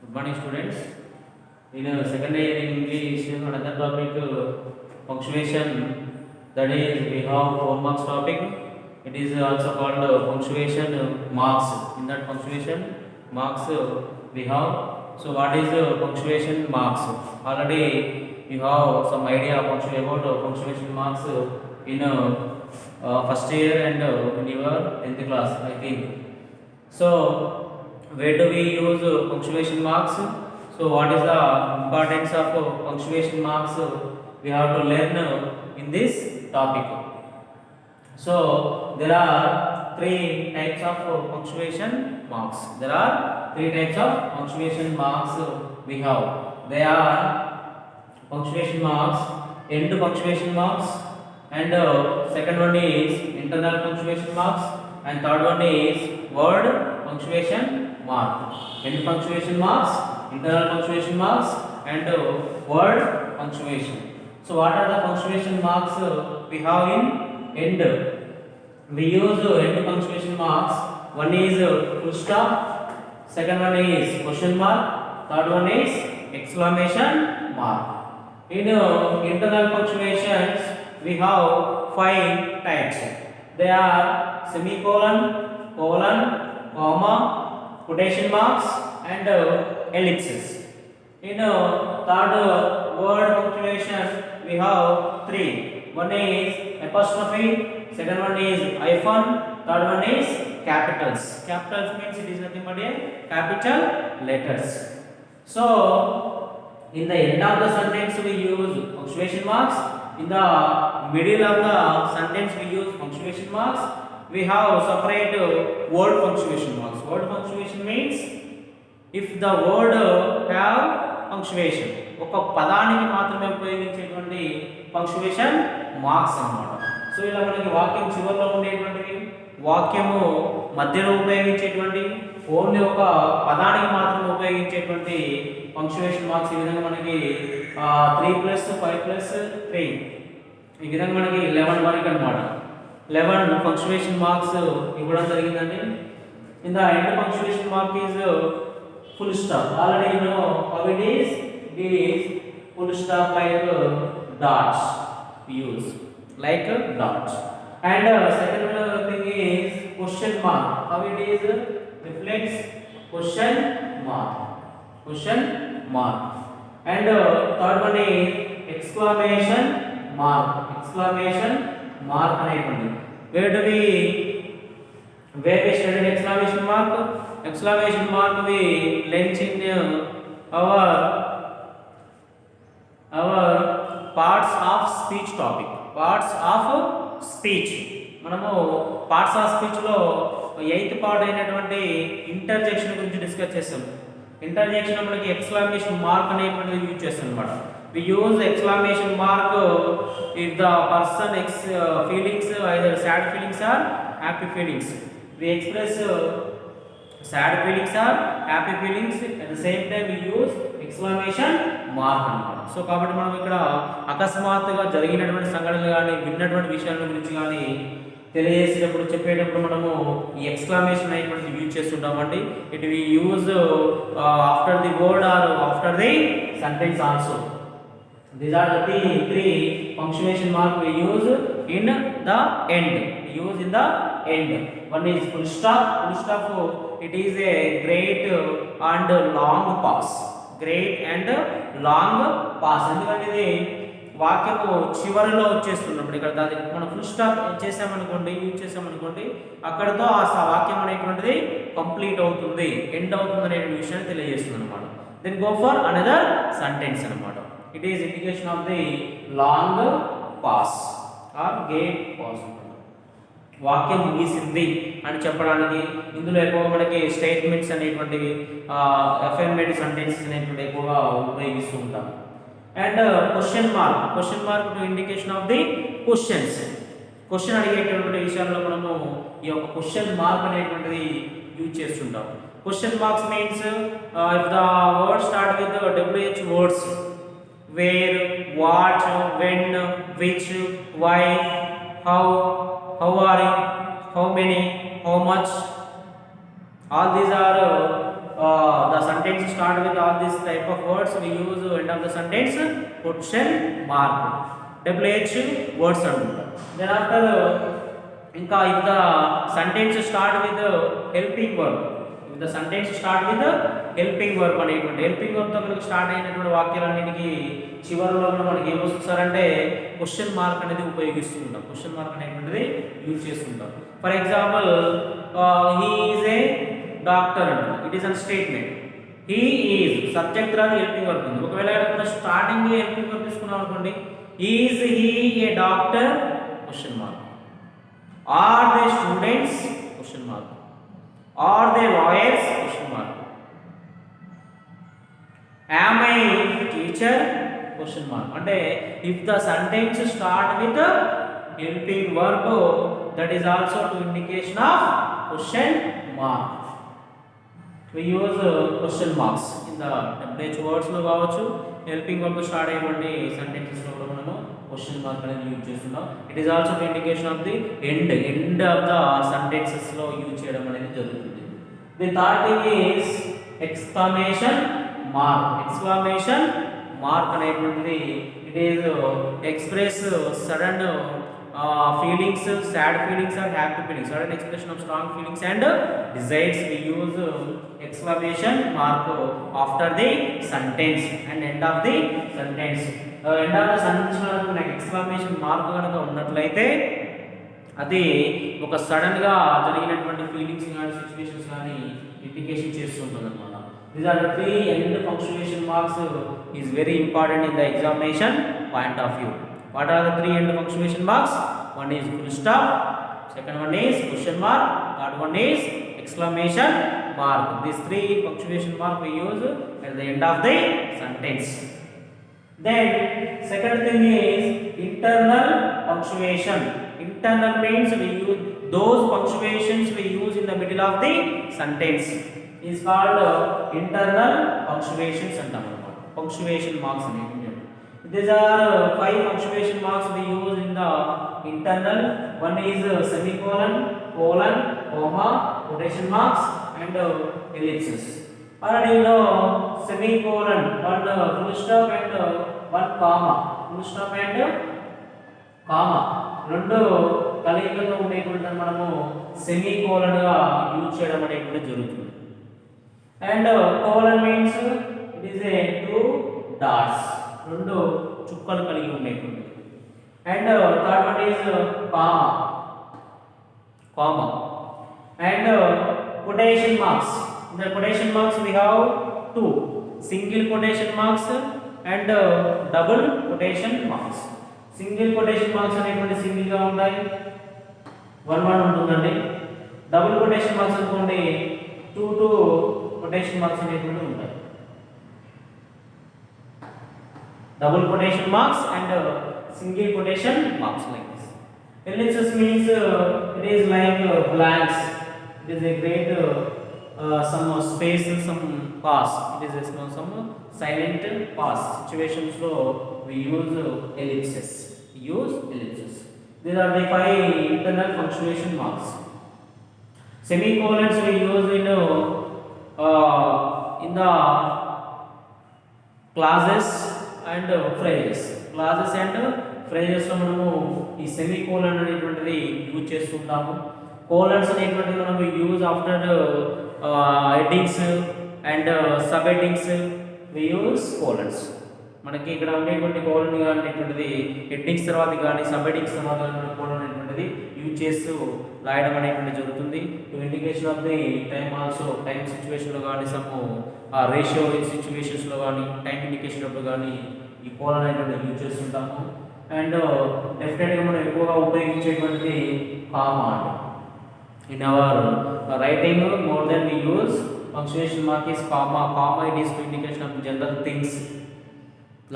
Good morning, students. In second year in English, another topic punctuation. That is, we have 4 marks topic. It is also called punctuation marks. In that punctuation marks we have. So, what is punctuation marks? Already you have some idea about punctuation marks in first year and in your 10th class, I think. So, where do we use punctuation marks? So, what is the importance of punctuation marks? We have to learn in this topic. So, there are three types of punctuation marks. There are three types of punctuation marks we have. They are punctuation marks, end punctuation marks, and second one is internal punctuation marks, and third one is word punctuation mark. End punctuation marks, internal punctuation marks, and word punctuation. So, what are the punctuation marks we have in end? We use end punctuation marks. One is full stop, second one is question mark, third one is exclamation mark. In internal punctuations, we have 5 types. They are semicolon, colon, comma, quotation marks, and ellipses. In third word punctuation, we have 3. One is apostrophe, second one is hyphen, third one is capitals. Capitals means it is nothing but a capital letters. So, in the end of the sentence we use punctuation marks. In the middle of the sentence we use punctuation marks. We have separate word punctuation marks. Word punctuation means if the word have punctuation, ఒక పదానికి మాత్రమే ఉపయోగించేటువంటి punctuation marks అన్నమాట. So ఇలా మనకి వాక్యం చివరిలో ఉండేటువంటివి, వాక్యము మధ్యలో ఉపయోగించేటువంటి, ఓన్లీ ఒక పదానికి మాత్రమే ఉపయోగించేటువంటి పంక్చువేషన్ మార్క్స్ ఈ విధంగా మనకి 3+5+3 ఈ విధంగా మనకి 11 వరకు అన్నమాట. 11 పంక్చువేషన్ మార్క్స్ ఇవ్వడం జరిగిందండి. In the end punctuation mark is full stop. Already you know how it is. It is full stop like dots we use, like dots. And second thing is question mark. How it is reflects question mark. Question mark. And third one is exclamation mark. Exclamation mark అనేటువంటి. Where we studied exclamation mark? Exclamation mark we learnt in our parts of speech topic. Parts of speech. మనము parts of speech లో 8th part అయినటువంటి interjection గురించి discuss చేస్తాం. Interjection మనకి exclamation mark అనేటువంటిది use చేస్తాం అన్నమాట. We use exclamation mark if the person feelings either sad feelings or happy feelings. We express sad feelings or happy feelings at the same time we use exclamation mark అన్నమాట. So కాబట్టి మనం ఇక్కడ అకస్మాత్తుగా జరిగినటువంటి సంఘటనలు కానీ విన్నటువంటి విషయాల గురించి కానీ తెలియజేసేటప్పుడు చెప్పేటప్పుడు మనము ఈ ఎక్స్క్లమేషన్ అనేటువంటిది యూజ్ చేస్తుంటామండి. It we use after the word or after the sentence also. These are the three punctuation mark we use in the end. We use in the end. One is full stop. Full stop, it is a great and long pause. Great and long pause. ఎందుకంటే ఇది వాక్యము చివరిలో వచ్చేస్తున్నప్పుడు ఇక్కడ దానికి మనం full stop చేసామనుకోండి, use చేసామనుకోండి, అక్కడతో ఆ వాక్యం అనేటువంటిది కంప్లీట్ అవుతుంది, ఎండ్ అవుతుంది అనే విషయాన్ని తెలియజేస్తుంది అనమాట. Then go for another sentence అనమాట. It is indication of the long pause or gate pause. వాక్యం ముగిసింది అని చెప్పడానికి ఇందులో ఎక్కువ మనకి స్టేట్మెంట్స్ అనేటువంటివి అఫర్మేటివ్ సెంటెన్సెస్ అనేటువంటి ఎక్కువగా ఉపయోగిస్తూ ఉంటాం. And question mark to indication of the questions. Question అడిగేటటువంటి విషయాల్లో మనము ఈ యొక్క క్వశ్చన్ మార్క్ అనేటువంటిది యూజ్ చేస్తుంటాం. Question marks means if the word start with WH వర్డ్స్, where, what, when, which, why, how are you, how many, how much, all these are the sentence start with all this type of words, we use end of the sentence question mark, WH words anamata. Then after inka if the sentence start with helping verb, if the sentence start with helping verb అనేటువంటి helping verb తో మనకి start అయినటువంటి వాక్యాలన్నిటికీ చివరిలో కూడా మనకి ఏం వస్తుందంటే question mark అనేది ఉపయోగిస్తూ ఉంటాం. క్వశ్చన్ మార్క్ అనేటువంటిది యూజ్ చేస్తుంటాం. For example he is a doctor అంట, it is an statement. He is subject రాదు, హెల్పింగ్ వర్బ్ ఉంది. ఒకవేళ ఇక్కడ స్టార్టింగ్ హెల్పింగ్ వర్బ్ తీసుకున్నాం అనుకోండి, is he a doctor question mark, are they students question mark, are they lawyers question mark, am I teacher question mark. అంటే if the sentence start with helping verb, that is also to indication of question mark. We use question marks in the WH words లో కావచ్చు, helping verb start అయినటువంటి sentences లో కూడా మనము question mark అనేది use చేస్తున్నాం. It is also indication of the end of the sentences లో use చేయడం అనేది జరుగుతుంది. The third thing is exclamation mark. Exclamation mark అనేటువంటిది it is express sudden feelings, sad feelings or happy feelings, sudden expression of strong feelings and desires. We use exclamation mark after the sentence and end of the sentence. End of the sentence లో మనకి exclamation mark కనుక ఉన్నట్లయితే అది ఒక sudden గా జరిగినటువంటి feelings కానీ situations కానీ ఇండికేషన్ చేస్తూ ఉంటుంది అన్నమాట. These are the three end punctuation marks is very important in the examination point of view. What are the three end punctuation marks? One is full stop, second one is question mark, third one is exclamation mark. These three punctuation mark we use at the end of the sentence. Then second thing is internal punctuation. Internal means we use those punctuations we use in the middle of the sentence is called internal punctuations అంటాము. Punctuation marks అనేవి. These are 5 punctuation marks we use in the internal. One is semicolon, colon, comma, quotation marks and ellipses. Already you know semicolon, one full stop and one comma. Full stop and comma. రెండు కలిగికతో ఉండేటువంటి మనము semicolon గా use చేయడం అనేది జరుగుతుంది. And colon means it is A 2 dots, రెండు చుక్కలు కలిగి ఉండేటువంటి. And third one is comma, comma and quotation marks. In the quotation marks we have 2 single quotation marks and double quotation marks. Single quotation marks అనేటువంటి single గా ఉంటాయి, 1 1 ఉంటుందండి. Double quotation marks అనుకోండి 2 2 quotation marks అనేటువంటి ఉంటాయి. Double quotation marks and single quotation marks like this. Ellipsis means it is like blanks. It is a great some space, some pause. It is some silent pause. Situations so we use ellipses. We use ellipses. These are the 5 internal punctuation marks. Semicolons we use in the clauses and phrases. Clauses and phrases లో మనము ఈ semicolon అనేటువంటిది use చేస్తుంటాము. Colons అనేటువంటిది మనము use after headings and sub headings we use colons. మనకి ఇక్కడ ఉండేటువంటి కోలన్ అనేటువంటిది హెడ్డింగ్స్ తర్వాత కానీ సబ్ హెడ్డింగ్స్ తర్వాత కోలన్ అనేటువంటిది యూజ్ చేస్తూ రాయడం అనేటువంటి జరుగుతుంది. To indication of the time also, time సిచ్యువేషన్లో కానీ సమ్ రేషియో సిచ్యువేషన్స్లో కానీ టైం ఇండికేషన్ అప్పుడు కానీ ఈ కోలన్ అనేటువంటి యూజ్ చేస్తుంటాము. అండ్ డెఫినెట్గా మనం ఎక్కువగా ఉపయోగించేటువంటి కామా అండి. In our writing more then we use punctuation mark is comma. Comma it is to indication of general things,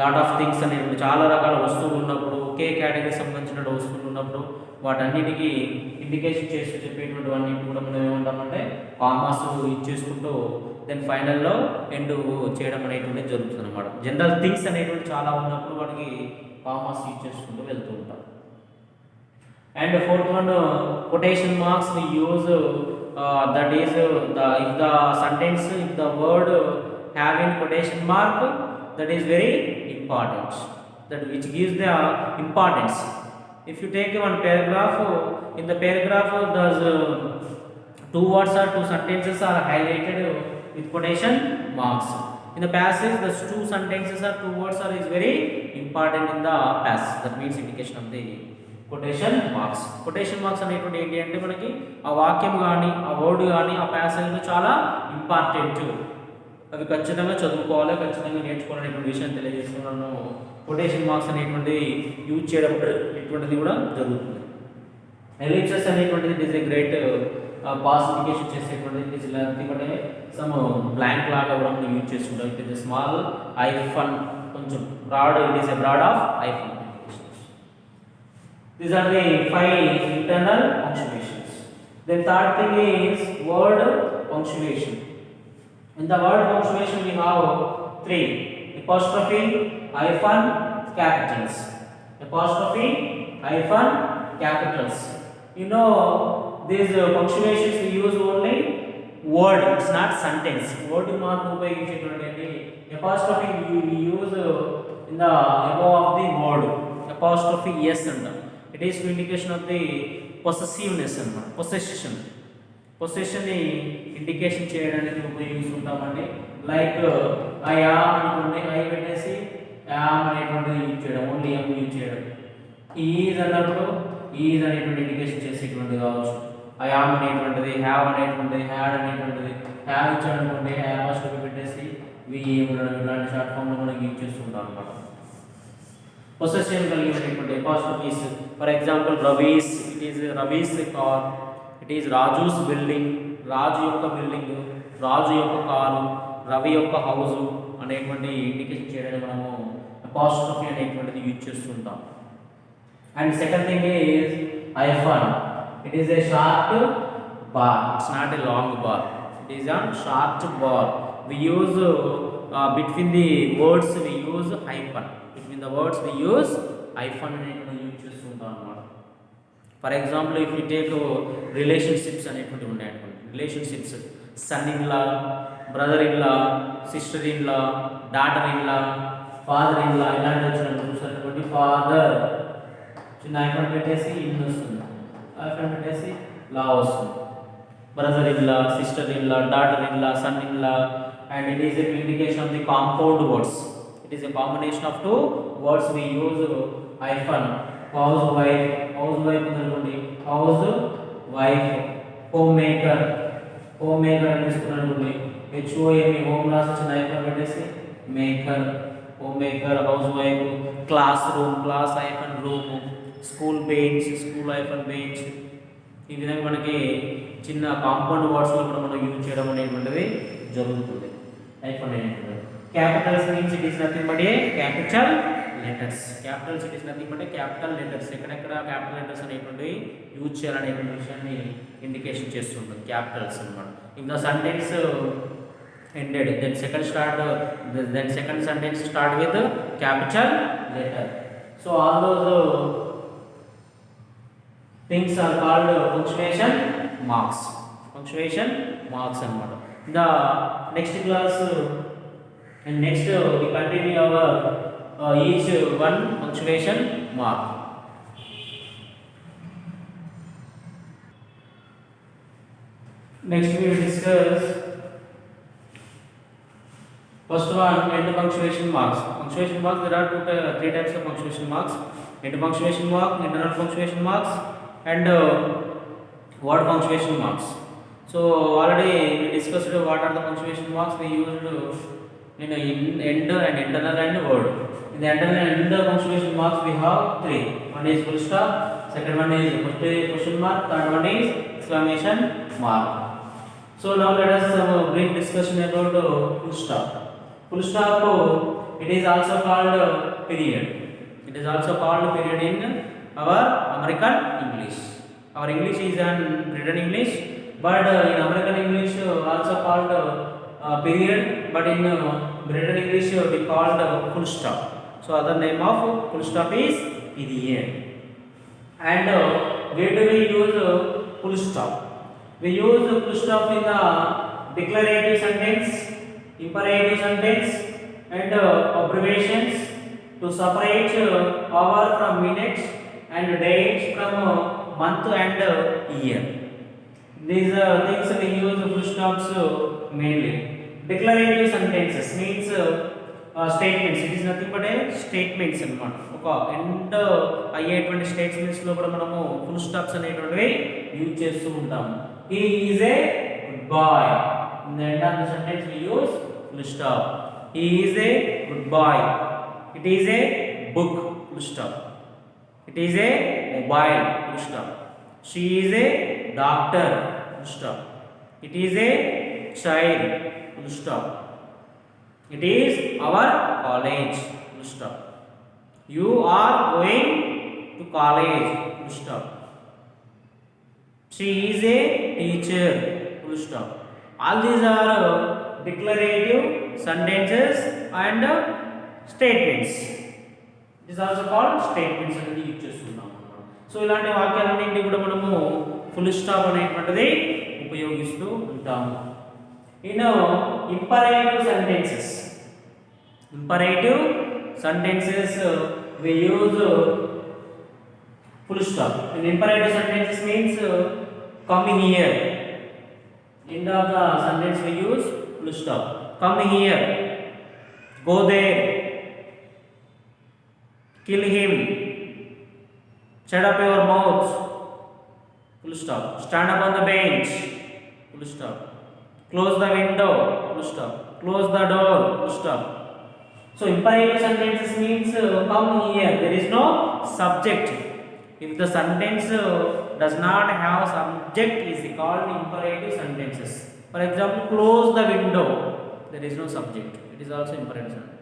lot of things అనేవి చాలా రకాల వస్తువులు ఉన్నప్పుడు, ఒకే కేటగిరీకి సంబంధించిన వస్తువులు ఉన్నప్పుడు వాటన్నిటికీ ఇండికేషన్ చేస్తూ చెప్పేటువంటి అన్నింటి కూడా మనం ఏమంటామంటే కామాస్ యూజ్ చేసుకుంటూ దెన్ ఫైనల్లో ఎండ్ చేయడం అనేటువంటిది జరుగుతుంది అనమాట. జనరల్ థింగ్స్ అనేటువంటి చాలా ఉన్నప్పుడు వాటికి కామాస్ యూజ్ చేసుకుంటూ వెళ్తూ ఉంటాం. And fourth one quotation marks we use that is the if the sentence if the word having quotation mark, that is very important, that which gives the importance. If you take one paragraph, in the paragraph those two words or two sentences are highlighted with quotation marks. In the passage the two sentences or two words are is very important in the passage, that means indication of the quotation marks. Quotation marks అనేటువంటి ఏంటి అంటే మనకి ఆ వాక్యం కానీ ఆ word కానీ ఆ ప్యాసేజ్లో చాలా ఇంపార్టెంట్, అవి ఖచ్చితంగా చదువుకోవాలి, ఖచ్చితంగా నేర్చుకోవాలనేటువంటి విషయం తెలియజేస్తున్నాను. కొటేషన్ మార్క్స్ అనేటువంటి యూజ్ చేయడం ఇటువంటిది కూడా జరుగుతుంది. ఎలిప్సెస్ అనేటువంటిది it is a great pause indication చేసేటువంటిది, it is nothing but some blank లాగా కూడా మనం యూజ్ చేస్తుంటాం. ఇట్ ఈస్ స్మాల్ ఐఫన్, కొంచెం broad, it is a broad of hyphen. These are the 5 internal punctuations. Then third thing is word punctuation. In the word punctuation we have 3: apostrophe, hyphen, capitals. Apostrophe, hyphen, capitals. You know these punctuations we use only word, it's not sentence. Word mark ఉపయోగించేటువంటి apostrophe we use in the above of the word. Apostrophe yes అంటాం. It is to indication of the possessiveness అన్నమాట, possession ని indication చేయడానికి ఉపయోగిస్తుంటామండి. Like I am అనుకోండి, I పెట్టేసి yam అనేటువంటిది use చేయడం, only ఎమ్ use చేయడం. Is అన్నప్పుడు ఈజ్ అనేటువంటి ఇండికేషన్ చేసేటువంటిది కావచ్చు. ఐ యామ్ అనేటువంటిది, హ్యావ్ అనేటువంటిది, హ్యాడ్ అనేటువంటిది, హ్యావ్ ఇచ్చాడు అనుకోండి, హ్యావ్ ఫస్ట్ పెట్టేసి వి ఉండడం, ఇలాంటి షార్ట్ ఫామ్లో మనం యూజ్ చేస్తుంటాం అన్నమాట. పొసెషన్ కలిగినటువంటి apostrophes, for example Ravi's, it is Ravi's car, it is Raju's building, Raju యొక్క బిల్డింగ్, రాజు యొక్క కారు, రవి యొక్క హౌస్ అనేటువంటి ఇండికేషన్ చేయడానికి మనము apostrophe అనేటువంటిది యూజ్ చేస్తుంటాం. And second thing is hyphen. It is A short bar, it's not a long bar, it is a short bar. we use between the words we use hyphen. The words we use hyphen అనేటువంటి use చేస్తుంటాం అన్నమాట. For example if you take relationships అనేటువంటి ఉన్నాయనుకోండి, relationships son in law, brother in law, sister in law, daughter in law, father in law, ఇలాంటి వచ్చినప్పుడు చూసినటువంటి father చిన్న hyphen పెట్టేసి ఇన్ వస్తుంది, హైఫన్ పెట్టేసి లా వస్తుంది. Brother in law, sister in law, daughter in law, son in law, and it is an indication of the compound words. It is a combination of two words we use hyphen. Housewife, housewife అనుకోండి, housewife, homemaker, homemaker అని తీసుకున్నానుకోండి, HOME home రాసి వచ్చిన hyphen పెట్టేసి maker, homemaker, housewife, classroom, class hyphen room, school bench, school hyphen bench. ఈ విధంగా మనకి చిన్న compound వర్డ్స్లో కూడా మనం యూజ్ చేయడం అనేటువంటిది జరుగుతుంది. hyphen అనేటువంటిది. Capitals means it is nothing but a capital letters. Capitals it is nothing but a capital letters. ఎక్కడెక్కడ capital letters అనేటువంటి యూజ్ చేయాలనేటువంటి విషయాన్ని ఇండికేషన్ చేస్తుంటుంది క్యాపిటల్స్ అన్నమాట. If the sentence ended, then second sentence start with capital letter. So all those things are called punctuation marks. Punctuation marks అన్నమాట. The next class and next we continue our each one punctuation mark. Next we will discuss first one, end punctuation marks. Punctuation marks, there are three types of punctuation marks: end punctuation mark, internal punctuation marks, and word punctuation marks. So already we discussed what are the punctuation marks we used in end and internal and word. In the internal and end punctuation marks we have three. One is full stop, second one is question mark, third one is exclamation mark. So now let us have a brief discussion about full stop. Full stop, it is also called period. It is also called period in our American English. Our English is an written English, but in American English also called period, but in written English we called full stop. So other name of full stop is period. And where do we use full stop? We use full stop in the declarative sentence, imperative sentence, and abbreviations to separate hour from minutes and dates from month and year. These things we use full stops mainly. Declarative sentences means statements. It is nothing but a statements అన్నమాట. ఒక end అయ్యేటువంటి statements లో కూడా మనము full stops అనేటువంటివి use చేస్తూ ఉంటాము. He is a good boy. In the end of the sentence we use full stop. He is a good boy. It is a book. Full stop. It is a mobile. Full stop. She is a doctor. Full stop. It is a child. Full stop. It is our college. Full stop. You are going to college. Full stop. She is a teacher. Full stop. All these are declarative sentences and statements. It is also called statements అనేది use చేస్తున్నాం. So ఇలాంటి వాక్యాలన్నింటినీ కూడా మనము full stop అనేటువంటిది ఉపయోగిస్తూ ఉంటాము. Imperative sentences. Imperative sentences we use full stop. In imperative sentences means come here. End of the sentence we use full stop. Come here. Go there. Kill him. Shut up your mouth. Full stop. Stand up on the bench. Full stop. Close the window. Full stop. Close the door. Full stop. So imperative sentences means come here. There is no subject. If the sentence does not have subject, is called imperative sentences. For example, close the window. There is no subject. It is also imperative sentence.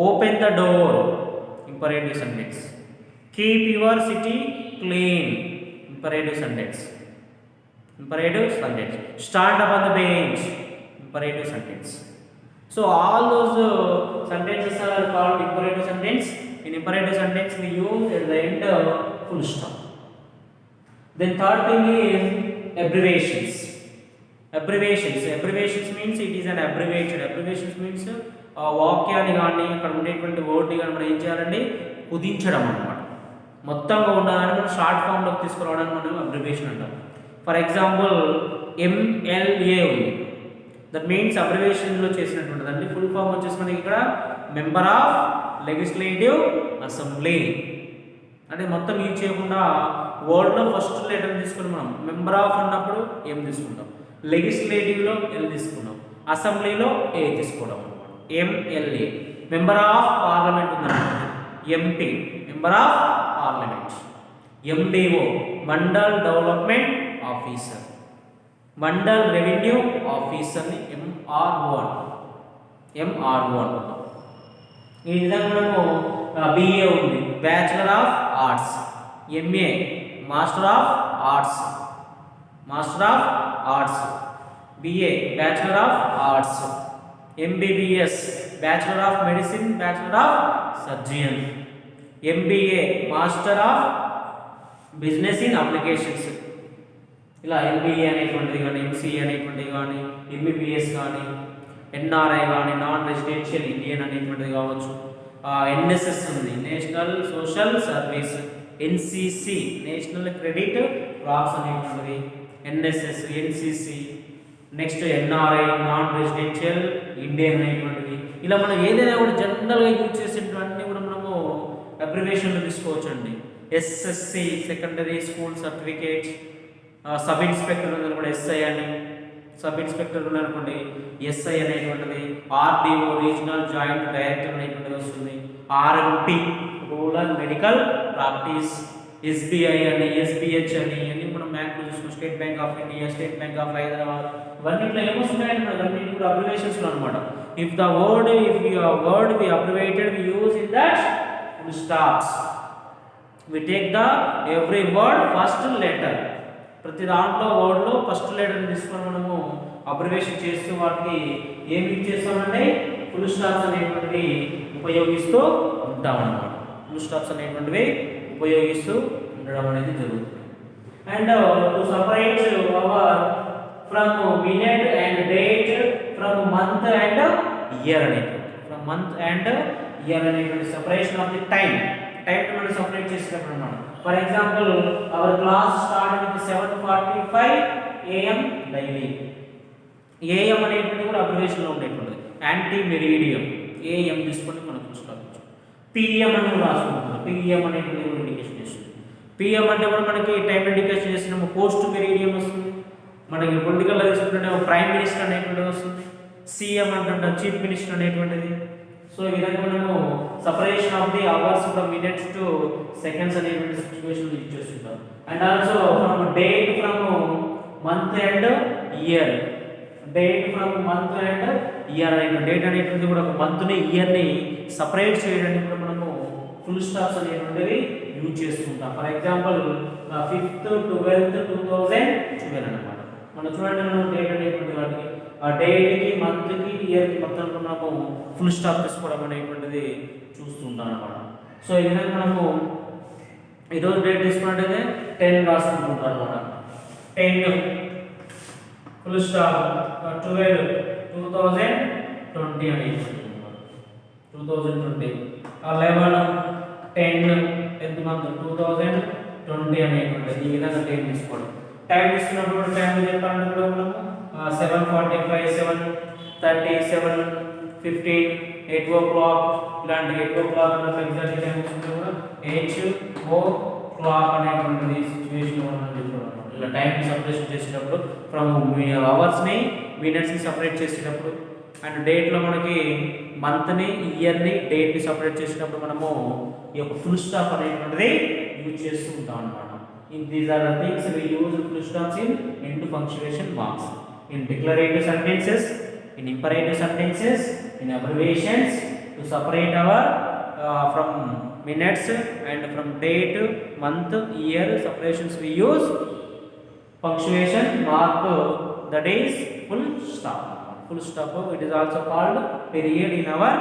Open the door. Imperative sentence. Keep your city clean. Imperative sentence. Imperative sentence. Stand up on the bench. Imperative sentence. So all those sentences are called imperative sentence. In imperative sentence we use at the end full stop. Then third thing is abbreviations. Abbreviations means it is an abbreviated. Abbreviations means వాక్యాన్ని కానీ అక్కడ ఉండేటువంటి వర్డ్ని కానీ మనం ఏం చేయాలండి, కుదించడం అన్నమాట. మొత్తంగా ఉండాలని మనం షార్ట్ ఫామ్లోకి తీసుకురావడానికి మనం అబ్రివేషన్ అంటాం. ఫర్ ఎగ్జాంపుల్ MLA ఉంది. దట్ మీన్స్ అబ్రివేషన్లో చేసినటువంటి దాన్ని ఫుల్ ఫామ్ వచ్చేసి మనకి ఇక్కడ మెంబర్ ఆఫ్ లెజిస్లేటివ్ అసెంబ్లీ అంటే మొత్తం యూజ్ చేయకుండా వర్డ్లో ఫస్ట్ లెటర్ తీసుకుని మనం మెంబర్ ఆఫ్ అన్నప్పుడు M తీసుకుంటాం, లెజిస్లేటివ్లో L తీసుకున్నాం, అసెంబ్లీలో A తీసుకోవడం అనమాట. MLA. మెంబర్ ఆఫ్ పార్లమెంట్ ఉందన్నమాట MP, member of parliament. MDO mandal development officer, mandal revenue ఆఫీసర్ని MRO. ఈ విధంగా మనము BA ఉంది, bachelor of arts. MA master of arts. BA bachelor of arts. MBBS bachelor of medicine, bachelor of surgeon. MBA master of business in applications. ఇలా MBA అనేటువంటిది కానీ, MCA అనేటువంటిది కానీ, MBBS కానీ, NRI కానీ, నాన్ రెసిడెన్షియల్ ఇండియన్ అనేటువంటిది కావచ్చు. NSS ఉంది, national social service. NCC national credit crops అనేటువంటిది. NSS, NCC. Next NRI non residential Indian అనేటువంటిది. ఇలా మనం ఏదైనా కూడా జనరల్గా యూజ్ చేసేటువంటి కూడా మనము అబ్రివేషన్లో తీసుకోవచ్చు అండి. SSC secondary school certificate. Sub inspector ఉందని కూడా SI అని, సబ్ ఇన్స్పెక్టర్ ఉన్నారనుకోండి SI అనేటువంటిది. RDO రీజనల్ జాయింట్ డైరెక్టర్ అనేటువంటిది వస్తుంది. RMP rural medical practice. SBI అని, SBH అని అన్ని మనం బ్యాంకులు చూసుకున్నాం. State bank of India, state bank of Hyderabad, ఇవన్నీ ఇట్లా ఏమొస్తున్నాయండి మనకు అన్ని కూడా అబ్రివేషన్స్లో అనమాట. If your word we abbreviated we use in that full stops. We take the every word first letter. ప్రతి దాంట్లో వర్డ్లో ఫస్ట్ లెటర్ని తీసుకొని మనము అబ్రివేషన్ చేస్తూ వాటికి ఏం యూజ్ చేస్తామంటే ఫుల్ స్టాప్స్ అనేటువంటివి ఉపయోగిస్తూ ఉంటామన్నమాట. ఫుల్ స్టాప్స్ అనేటువంటివి ఉపయోగిస్తూ ఉండడం అనేది జరుగుతుంది. And to separate hour from minute and date, from month and year అనేటువంటి, ఫ్రమ్ మంత్ అండ్ ఇయర్ అనేటువంటి సెపరేషన్ ఆఫ్ ది టైం మనం సెపరేట్ చేసేటప్పుడు అన్నమాట. For example our class start with 7:45 AM daily. AM అనేటువంటి కూడా అబ్రివేషన్ లో ఉండేటువంటిది, anti meridiem. AM తీసుకొని మనం చూసుకోవచ్చు. PM అని రాసుకుంటున్నాం. PM అనేటువంటి కూడా ఇండికేషన్ చేస్తుంది. PM అంటే కూడా మనకి టైం ఇండికేషన్ చేసినాము. పోస్ట్ మెరీడియం వస్తుంది. మనకి పొలిటికల్ గా తీసుకుంటే ప్రైమ్ మినిస్టర్ అనేటువంటిది వస్తుంది. CM అంటుంటాం, చీఫ్ మినిస్టర్ అనేటువంటిది. సో ఈ విధంగా మనము separation of the hours from minutes two seconds అనేటువంటి సిచ్యువేషన్ యూజ్ చేస్తుంటాం. And also from date from month and year, date from month and year అనేటువంటి, డేట్ అనేటువంటి కూడా ఒక మంత్ని ఇయర్ని సపరేట్ చేయడానికి కూడా మనము ఫుల్ స్టాప్స్ అనేటువంటివి యూజ్ చేస్తుంటాం. ఫర్ ఎగ్జాంపుల్ 5th 12th 2012 అనమాట. మనం చూడండి, మనం డేట్ అనేటువంటి వాటికి ఆ డేట్కి మంత్కి ఇయర్కి మొత్తం మనము ఫుల్ స్టాప్ తీసుకోవడం అనేటువంటిది చూస్తుంటాం అనమాట. సో ఈ విధంగా మనము ఈరోజు డేట్ తీసుకున్నట్టయితే 10 రాసుకుంటుంటాం అనమాట. 10 ఫుల్ స్టాప్ 12 2020 అనేటువంటి 2020. 11 10 10th మంత్ 2020 అనేటువంటిది. ఈ విధంగా డేట్ తీసుకోవడం. టైం తీసుకున్నప్పుడు టైం చెప్పాలంటే కూడా మనము 7:45 7:30 7:15 8 o'clock ఇలాంటి 8 o'clock అన్న ఎగ్జాక్ట్ టైం తీసుకుంటే కూడా 8 o'clock అనేటువంటి సిచ్యువేషన్ మనం చెప్పుకోవాలి. ఇలా టైంని సపరేట్ చేసేటప్పుడు ఫ్రమ్ అవర్స్ని మినిట్స్ని సపరేట్ చేసేటప్పుడు, అండ్ డేట్లో మనకి మంత్ని ఇయర్ని డేట్ని సపరేట్ చేసేటప్పుడు మనము ఈ యొక్క ఫుల్ స్టాప్ అనేటువంటిది యూజ్ చేస్తూ ఉంటాం అన్నమాట. These are the things we use full stops in end punctuation marks. In declarative sentences, in imperative sentences, in abbreviations, to separate our from minutes and from date, month, year separations we use punctuation mark, that is full stop. Full stop, it is also called period in our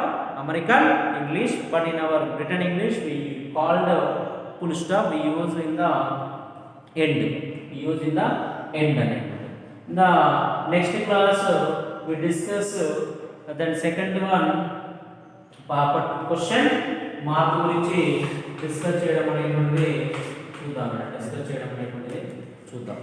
American English, but in our Britain English we called full stop. We use in the end. We use in the end. In the next class we discuss then second one question mark గురించి discuss చేయడం అనేటువంటిది చూద్దాం.